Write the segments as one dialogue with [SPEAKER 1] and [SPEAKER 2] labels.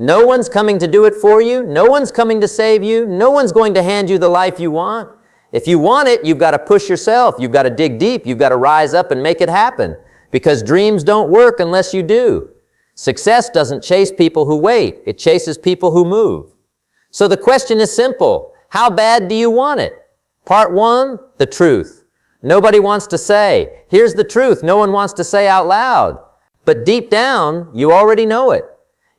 [SPEAKER 1] No one's coming to do it for you. No one's coming to save you. No one's going to hand you the life you want. If you want it, you've got to push yourself. You've got to dig deep. You've got to rise up and make it happen. Because dreams don't work unless you do. Success doesn't chase people who wait. It chases people who move. So the question is simple. How bad do you want it? Part one, the truth. Nobody wants to say, here's the truth. No one wants to say out loud. But deep down, you already know it.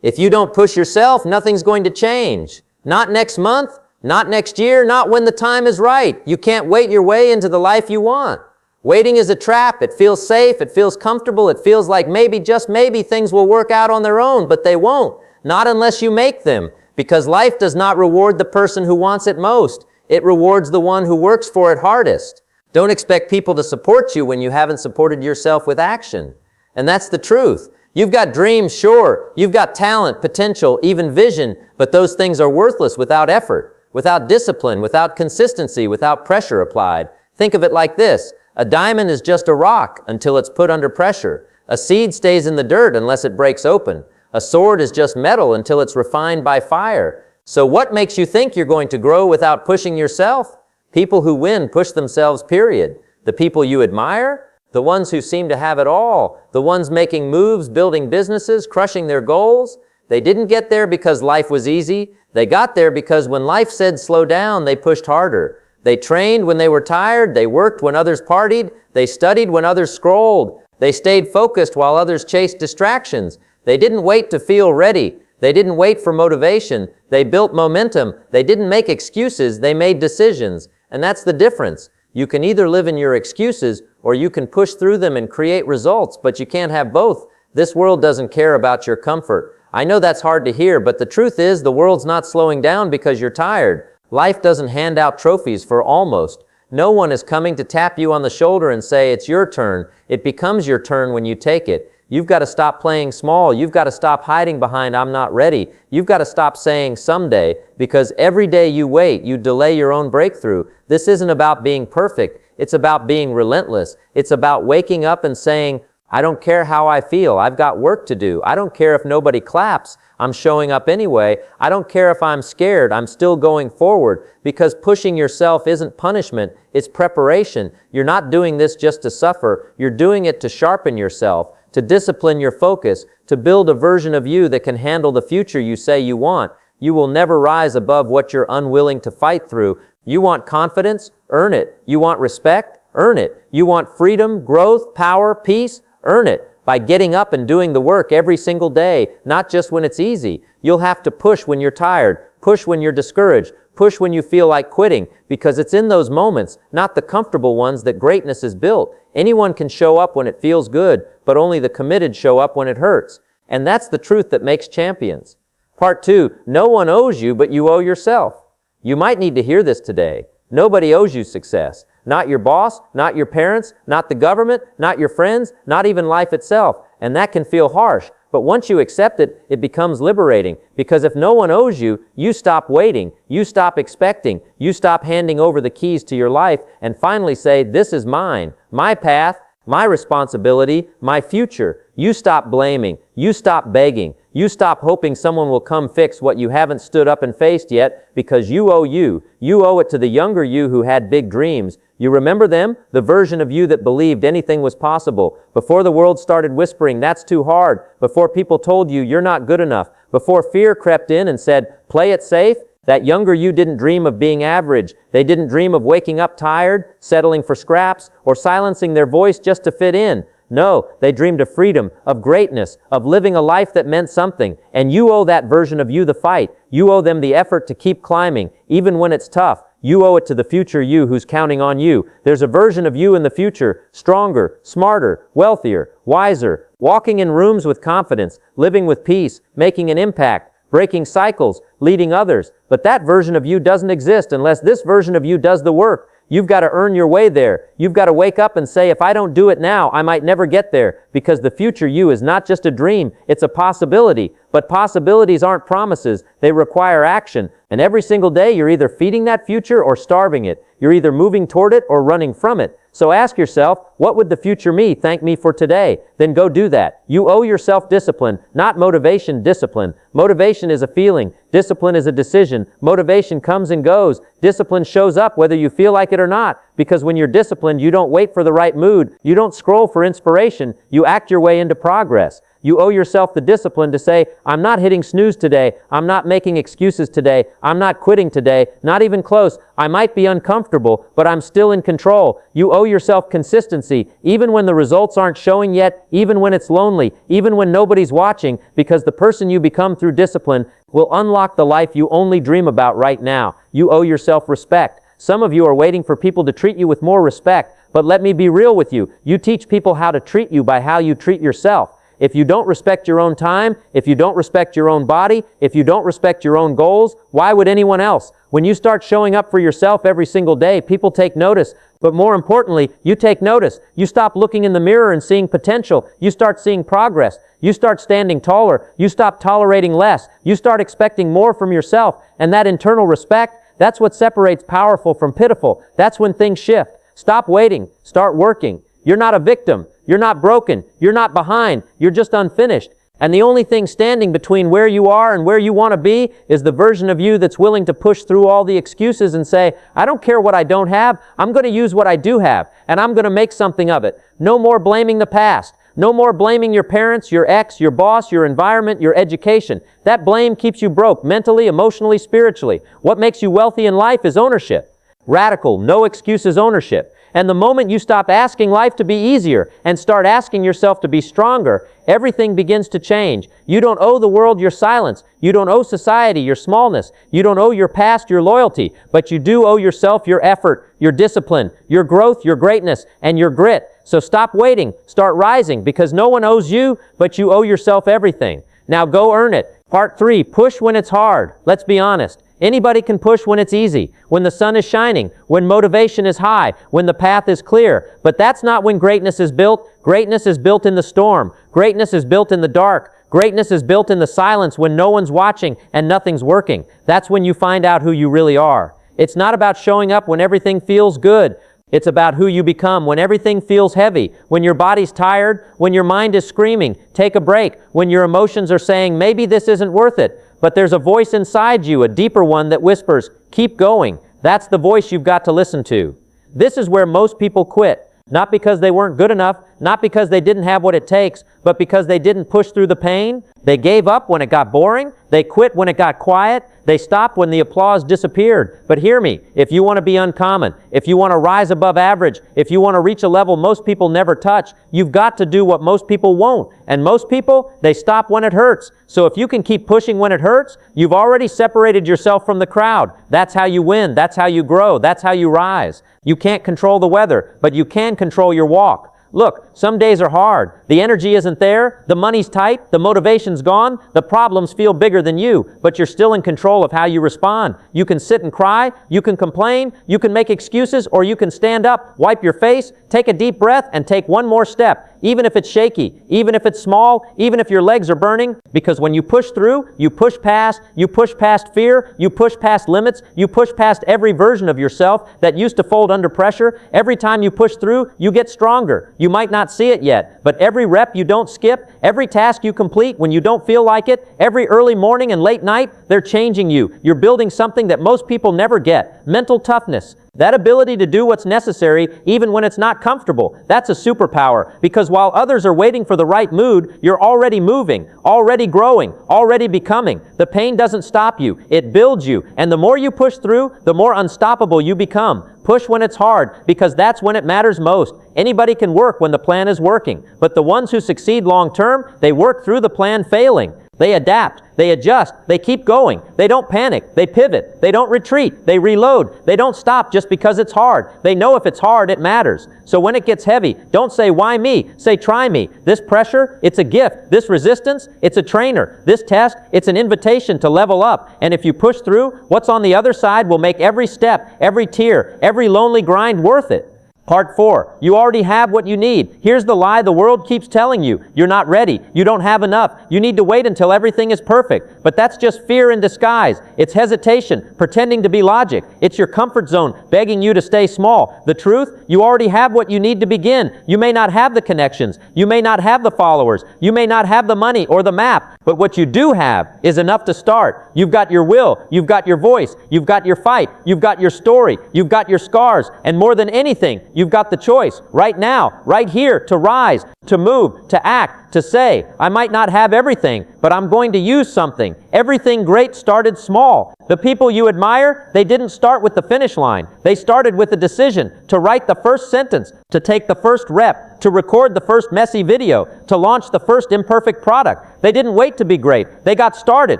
[SPEAKER 1] If you don't push yourself, nothing's going to change. Not next month, not next year, not when the time is right. You can't wait your way into the life you want. Waiting is a trap. It feels safe. It feels comfortable. It feels like maybe, just maybe, things will work out on their own, but they won't. Not unless you make them. Because life does not reward the person who wants it most. It rewards the one who works for it hardest. Don't expect people to support you when you haven't supported yourself with action. And that's the truth. You've got dreams, sure. You've got talent, potential, even vision, but those things are worthless without effort, without discipline, without consistency, without pressure applied. Think of it like this. A diamond is just a rock until it's put under pressure. A seed stays in the dirt unless it breaks open. A sword is just metal until it's refined by fire. So what makes you think you're going to grow without pushing yourself? People who win push themselves, period. The people you admire? The ones who seem to have it all, the ones making moves, building businesses, crushing their goals. They didn't get there because life was easy. They got there because when life said slow down, they pushed harder. They trained when they were tired. They worked when others partied. They studied when others scrolled. They stayed focused while others chased distractions. They didn't wait to feel ready. They didn't wait for motivation. They built momentum. They didn't make excuses. They made decisions. And that's the difference. You can either live in your excuses or you can push through them and create results, but you can't have both. This world doesn't care about your comfort. I know that's hard to hear, but the truth is the world's not slowing down because you're tired. Life doesn't hand out trophies for almost. No one is coming to tap you on the shoulder and say, it's your turn. It becomes your turn when you take it. You've got to stop playing small. You've got to stop hiding behind, I'm not ready. You've got to stop saying someday, because every day you wait, you delay your own breakthrough. This isn't about being perfect. It's about being relentless. It's about waking up and saying, I don't care how I feel. I've got work to do. I don't care if nobody claps. I'm showing up anyway. I don't care if I'm scared. I'm still going forward, because pushing yourself isn't punishment. It's preparation. You're not doing this just to suffer. You're doing it to sharpen yourself, to discipline your focus, to build a version of you that can handle the future you say you want. You will never rise above what you're unwilling to fight through. You want confidence? Earn it. You want respect? Earn it. You want freedom, growth, power, peace? Earn it by getting up and doing the work every single day, not just when it's easy. You'll have to push when you're tired, push when you're discouraged, push when you feel like quitting, because it's in those moments, not the comfortable ones, that greatness is built. Anyone can show up when it feels good, but only the committed show up when it hurts. And that's the truth that makes champions. Part 2, no one owes you, but you owe yourself. You might need to hear this today. Nobody owes you success. Not your boss, not your parents, not the government, not your friends, not even life itself. And that can feel harsh. But once you accept it, it becomes liberating. Because if no one owes you, you stop waiting, you stop expecting, you stop handing over the keys to your life, and finally say, this is mine, my path, my responsibility, my future. You stop blaming, you stop begging, you stop hoping someone will come fix what you haven't stood up and faced yet, because you owe you. You owe it to the younger you who had big dreams. You remember them? The version of you that believed anything was possible. Before the world started whispering, that's too hard. Before people told you, you're not good enough. Before fear crept in and said, play it safe. That younger you didn't dream of being average. They didn't dream of waking up tired, settling for scraps, or silencing their voice just to fit in. No, they dreamed of freedom, of greatness, of living a life that meant something. And you owe that version of you the fight. You owe them the effort to keep climbing, even when it's tough. You owe it to the future you who's counting on you. There's a version of you in the future, stronger, smarter, wealthier, wiser, walking in rooms with confidence, living with peace, making an impact, breaking cycles, leading others. But that version of you doesn't exist unless this version of you does the work. You've got to earn your way there. You've got to wake up and say, if I don't do it now, I might never get there, because the future you is not just a dream, it's a possibility. But possibilities aren't promises. They require action. And every single day, you're either feeding that future or starving it. You're either moving toward it or running from it. So ask yourself, what would the future me thank me for today? Then go do that. You owe yourself discipline, not motivation, discipline. Motivation is a feeling. Discipline is a decision. Motivation comes and goes. Discipline shows up whether you feel like it or not. Because when you're disciplined, you don't wait for the right mood. You don't scroll for inspiration. You act your way into progress. You owe yourself the discipline to say, I'm not hitting snooze today. I'm not making excuses today. I'm not quitting today. Not even close. I might be uncomfortable, but I'm still in control. You owe yourself consistency, even when the results aren't showing yet, even when it's lonely, even when nobody's watching, because the person you become through discipline will unlock the life you only dream about right now. You owe yourself respect. Some of you are waiting for people to treat you with more respect, but let me be real with you. You teach people how to treat you by how you treat yourself. If you don't respect your own time, if you don't respect your own body, if you don't respect your own goals, why would anyone else? When you start showing up for yourself every single day, people take notice. But more importantly, you take notice. You stop looking in the mirror and seeing potential. You start seeing progress. You start standing taller. You stop tolerating less. You start expecting more from yourself. And that internal respect, that's what separates powerful from pitiful. That's when things shift. Stop waiting. Start working. You're not a victim. You're not broken. You're not behind. You're just unfinished. And the only thing standing between where you are and where you want to be is the version of you that's willing to push through all the excuses and say, I don't care what I don't have. I'm going to use what I do have, and I'm going to make something of it. No more blaming the past. No more blaming your parents, your ex, your boss, your environment, your education. That blame keeps you broke mentally, emotionally, spiritually. What makes you wealthy in life is ownership. Radical, no excuses ownership. And the moment you stop asking life to be easier and start asking yourself to be stronger, everything begins to change. You don't owe the world your silence. You don't owe society your smallness. You don't owe your past your loyalty. But you do owe yourself your effort, your discipline, your growth, your greatness, and your grit. So stop waiting. Start rising, because no one owes you, but you owe yourself everything. Now go earn it. Part 3, push when it's hard. Let's be honest. Anybody can push when it's easy, when the sun is shining, when motivation is high, when the path is clear. But that's not when greatness is built. Greatness is built in the storm. Greatness is built in the dark. Greatness is built in the silence when no one's watching and nothing's working. That's when you find out who you really are. It's not about showing up when everything feels good. It's about who you become when everything feels heavy, when your body's tired, when your mind is screaming, take a break, when your emotions are saying, maybe this isn't worth it. But there's a voice inside you, a deeper one, that whispers, keep going. That's the voice you've got to listen to. This is where most people quit. Not because they weren't good enough, not because they didn't have what it takes, but because they didn't push through the pain. They gave up when it got boring. They quit when it got quiet. They stopped when the applause disappeared. But hear me, if you want to be uncommon, if you want to rise above average, if you want to reach a level most people never touch, you've got to do what most people won't. And most people, they stop when it hurts. So if you can keep pushing when it hurts, you've already separated yourself from the crowd. That's how you win. That's how you grow. That's how you rise. You can't control the weather, but you can control your walk. Look, some days are hard. The energy isn't there. The money's tight. The motivation's gone. The problems feel bigger than you, but you're still in control of how you respond. You can sit and cry. You can complain. You can make excuses, or you can stand up, wipe your face, take a deep breath, and take one more step. Even if it's shaky, even if it's small, even if your legs are burning, because when you push through, you push past fear, you push past limits, you push past every version of yourself that used to fold under pressure. Every time you push through, you get stronger. You might not see it yet, but every rep you don't skip, every task you complete when you don't feel like it, every early morning and late night, they're changing you. You're building something that most people never get. Mental toughness. That ability to do what's necessary even when it's not comfortable. That's a superpower, because while others are waiting for the right mood, you're already moving, already growing, already becoming. The pain doesn't stop you. It builds you. And the more you push through, the more unstoppable you become. Push when it's hard, because that's when it matters most. Anybody can work when the plan is working, but the ones who succeed long term, they work through the plan failing. They adapt, they adjust, they keep going. They don't panic, they pivot, they don't retreat, they reload. They don't stop just because it's hard. They know if it's hard, it matters. So when it gets heavy, don't say, why me? Say, try me. This pressure, it's a gift. This resistance, it's a trainer. This test, it's an invitation to level up. And if you push through, what's on the other side will make every step, every tear, every lonely grind worth it. Part 4, you already have what you need. Here's the lie the world keeps telling you. You're not ready. You don't have enough. You need to wait until everything is perfect. But that's just fear in disguise. It's hesitation, pretending to be logic. It's your comfort zone, begging you to stay small. The truth, you already have what you need to begin. You may not have the connections. You may not have the followers. You may not have the money or the map. But what you do have is enough to start. You've got your will. You've got your voice. You've got your fight. You've got your story. You've got your scars. And more than anything, you've got the choice right now, right here, to rise, to move, to act, to say, I might not have everything, but I'm going to use something. Everything great started small. The people you admire, they didn't start with the finish line. They started with a decision to write the first sentence, to take the first rep, to record the first messy video, to launch the first imperfect product. They didn't wait to be great. They got started,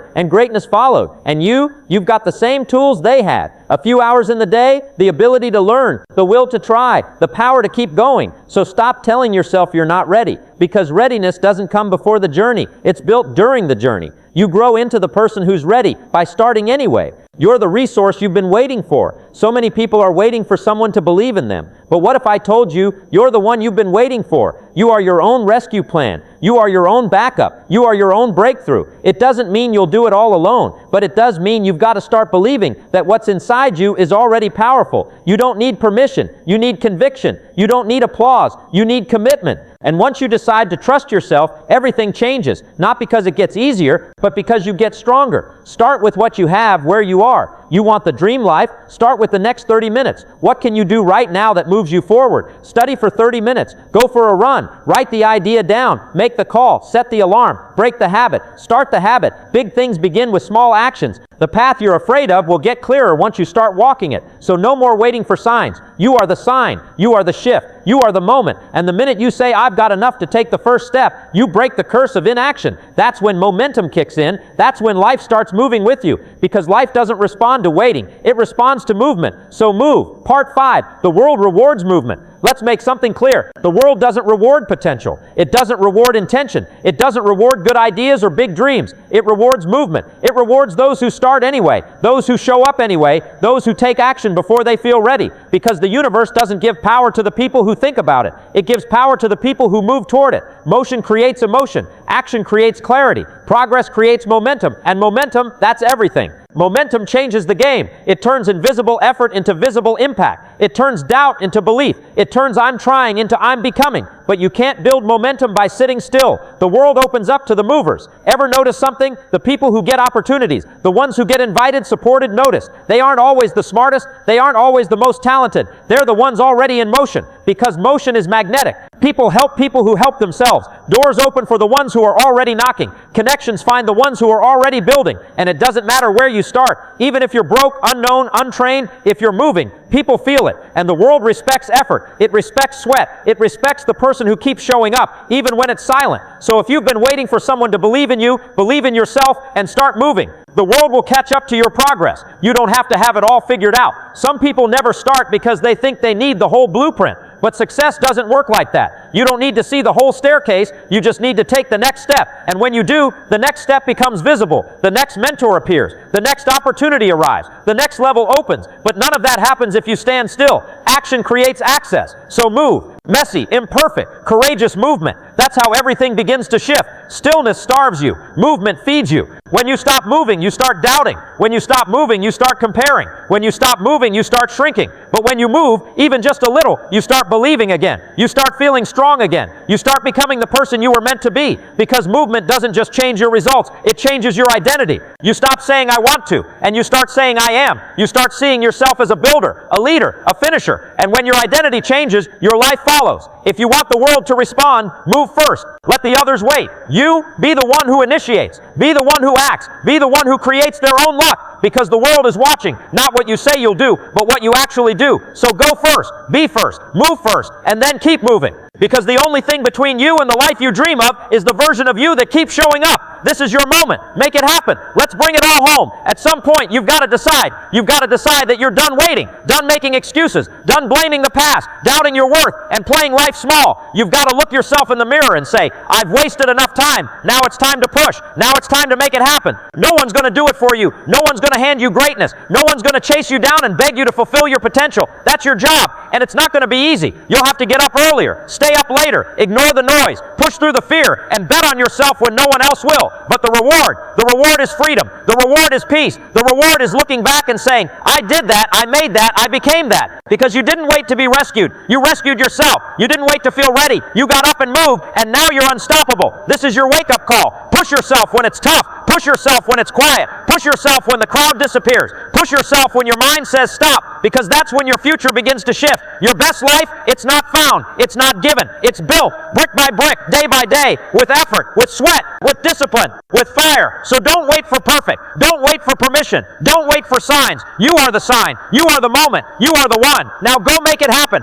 [SPEAKER 1] and greatness followed. And you've got the same tools they had. A few hours in the day, the ability to learn, the will to try, the power to keep going. So stop telling yourself you're not ready, because readiness doesn't come before the journey. It's built during the journey. You grow into the person who's ready by starting anyway. You're the resource you've been waiting for. So many people are waiting for someone to believe in them. But what if I told you you're the one you've been waiting for? You are your own rescue plan. You are your own backup. You are your own breakthrough. It doesn't mean you'll do it all alone, but it does mean you've got to start believing that what's inside you is already powerful. You don't need permission. You need conviction. You don't need applause. You need commitment. And once you decide to trust yourself, everything changes. Not because it gets easier, but because you get stronger. Start with what you have where you are. You want the dream life? Start with the next 30 minutes. What can you do right now that moves you forward? Study for 30 minutes. Go for a run. Write the idea down. Make the call. Set the alarm. Break the habit. Start the habit. Big things begin with small actions. The path you're afraid of will get clearer once you start walking it. So no more waiting for signs. You are the sign. You are the shift. You are the moment. And the minute you say, I've got enough to take the first step, you break the curse of inaction. That's when momentum kicks in. That's when life starts moving with you. Because life doesn't respond to waiting. It responds to movement. So move. Part 5, the world rewards movement. Let's make something clear. The world doesn't reward potential. It doesn't reward intention. It doesn't reward good ideas or big dreams. It rewards movement. It rewards those who start anyway, those who show up anyway, those who take action before they feel ready. Because the universe doesn't give power to the people who think about it. It gives power to the people who move toward it. Motion creates emotion. Action creates clarity. Progress creates momentum. And momentum, that's everything. Momentum changes the game. It turns invisible effort into visible impact. It turns doubt into belief. It turns I'm trying into I'm becoming. But you can't build momentum by sitting still. The world opens up to the movers. Ever notice something? The people who get opportunities, the ones who get invited, supported, noticed. They aren't always the smartest. They aren't always the most talented. They're the ones already in motion, because motion is magnetic. People help people who help themselves. Doors open for the ones who are already knocking. Connections find the ones who are already building. And it doesn't matter where you start. Even if you're broke, unknown, untrained, if you're moving, people feel it. And the world respects effort. It respects sweat. It respects the person who keeps showing up, even when it's silent. So if you've been waiting for someone to believe in you, believe in yourself, and start moving. The world will catch up to your progress. You don't have to have it all figured out. Some people never start because they think they need the whole blueprint. But success doesn't work like that. You don't need to see the whole staircase. You just need to take the next step. And when you do, the next step becomes visible. The next mentor appears. The next opportunity arrives. The next level opens. But none of that happens if you stand still. Action creates access. So move. Messy, imperfect, courageous movement. That's how everything begins to shift. Stillness starves you. Movement feeds you. When you stop moving, you start doubting. When you stop moving, you start comparing. When you stop moving, you start shrinking. But when you move, even just a little, you start believing again. You start feeling strong again. You start becoming the person you were meant to be. Because movement doesn't just change your results, it changes your identity. You stop saying I want to, and you start saying I am. You start seeing yourself as a builder, a leader, a finisher. And when your identity changes, your life follows. If you want the world to respond, move first. Let the others wait. You be the one who initiates. Be the one who acts. Be the one who creates their own luck. Because the world is watching, not what you say you'll do, but what you actually do. So go first, be first, move first, and then keep moving. Because the only thing between you and the life you dream of is the version of you that keeps showing up. This is your moment. Make it happen. Let's bring it all home. At some point, you've got to decide. You've got to decide that you're done waiting, done making excuses, done blaming the past, doubting your worth, and playing life small. You've got to look yourself in the mirror and say, I've wasted enough time. Now it's time to push. Now it's time to make it happen. No one's going to do it for you. No one's going
[SPEAKER 2] going to hand you greatness. No one's going to chase you down and beg you to fulfill your potential. That's your job, and it's not going to be easy. You'll have to get up earlier, stay up later, ignore the noise, push through the fear, and bet on yourself when no one else will. But the reward is freedom. The reward is peace. The reward is looking back and saying, I did that, I made that, I became that. Because you didn't wait to be rescued. You rescued yourself. You didn't wait to feel ready. You got up and moved, and now you're unstoppable. This is your wake-up call. Push yourself when it's tough. Push yourself when it's quiet. Push yourself when the crowd disappears. Push yourself when your mind says stop, because that's when your future begins to shift. Your best life, it's not found. It's not given. It's built brick by brick, day by day, with effort, with sweat, with discipline, with fire. So don't wait for perfect. Don't wait for permission. Don't wait for signs. You are the sign. You are the moment. You are the one. Now go make it happen.